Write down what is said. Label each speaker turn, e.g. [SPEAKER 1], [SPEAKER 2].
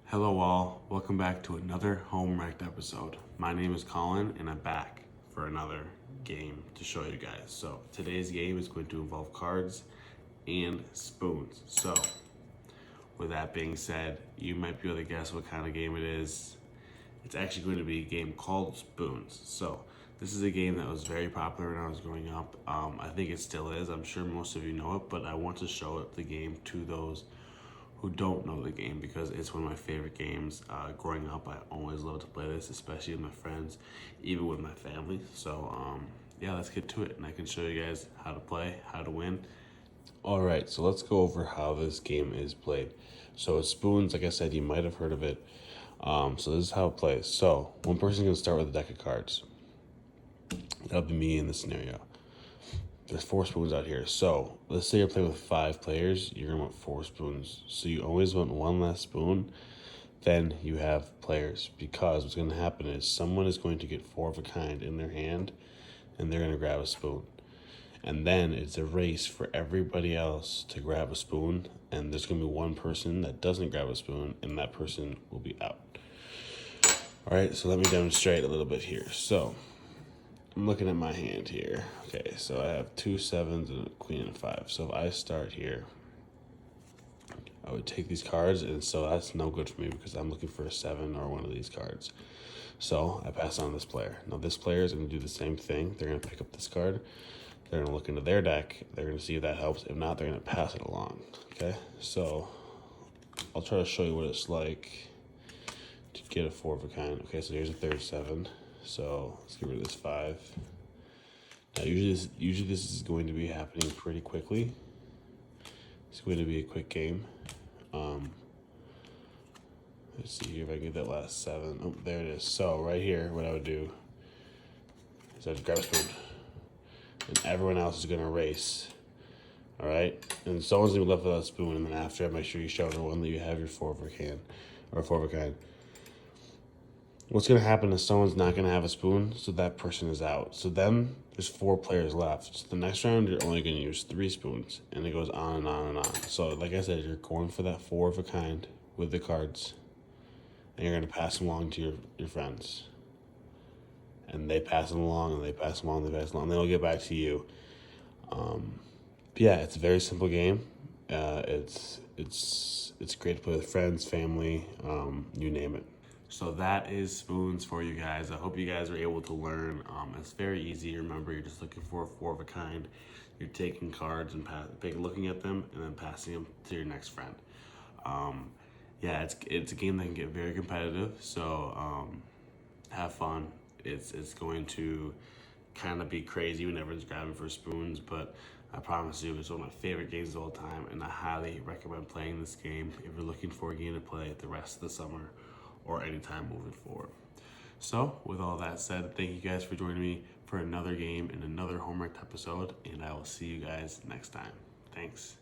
[SPEAKER 1] Hello all, welcome back to another Home Wrecked episode. My name is Colin and I'm back for another game to show you guys. So today's game is going to involve cards and spoons. So with that being said, you might be able to guess what kind of game it is. It's actually going to be a game called Spoons. So this is a game that was very popular when I was growing up. I think it still is. I'm sure most of you know it, but I want to show the game to those who don't know the game because it's one of my favorite games. Growing up, I always loved to play this, especially with my friends, even with my family. So yeah, let's get to it and I can show you guys how to play, how to win. All right, so let's go over how this game is played. So it's Spoons, like I said, you might have heard of it. So this is how it plays. So one person's gonna start with a deck of cards. That'll be me in this scenario. There's 4 spoons out here. So let's say you're playing with 5 players, you're gonna want 4 spoons. So you always want one less spoon, then you have players. Because what's gonna happen is someone is going to get 4 of a kind in their hand and they're gonna grab a spoon. And then it's a race for everybody else to grab a spoon, and there's gonna be one person that doesn't grab a spoon, and that person will be out. All right, so let me demonstrate a little bit here. So I'm looking at my hand here. Okay, so I have 2 7s and a queen and a 5. So if I start here, I would take these cards, and so that's no good for me because I'm looking for a 7 or one of these cards. So I pass on this player. Now this player is going to do the same thing. They're going to pick up this card. They're going to look into their deck. They're going to see if that helps. If not, they're going to pass it along. Okay, so I'll try to show you what it's like to get a 4 of a kind. Okay, so here's a third 7. So let's get rid of this 5. Now usually this is going to be happening pretty quickly. It's going to be a quick game. Let's see here if I can get that last 7. Oh, there it is. So right here, what I would do is I'd grab a spoon, and everyone else is going to race. All right, and someone's gonna be left without a spoon, and then after, I make sure you show everyone that you have your 4 of a can, or 4 of a kind. What's gonna happen is someone's not gonna have a spoon, so that person is out. So then there's 4 players left. So the next round, you're only gonna use 3 spoons, and it goes on and on and on. So like I said, you're going for that 4 of a kind with the cards, and you're gonna pass them along to your friends. And they pass them along, and they pass them along, and they pass them along, and they'll get back to you. Yeah, it's a very simple game. It's great to play with friends, family, you name it. So that is Spoons for you guys. I hope you guys are able to learn. It's very easy. Remember, you're just looking for a 4 of a kind. You're taking cards and looking at them and then passing them to your next friend. Yeah, it's a game that can get very competitive. So have fun. It's going to kind of be crazy when everyone's grabbing for spoons, but I promise you it's one of my favorite games of all time, and I highly recommend playing this game if you're looking for a game to play the rest of the summer or anytime moving forward. So with all that said, thank you guys for joining me for another game and another Home Wrecked episode, and I will see you guys next time. Thanks.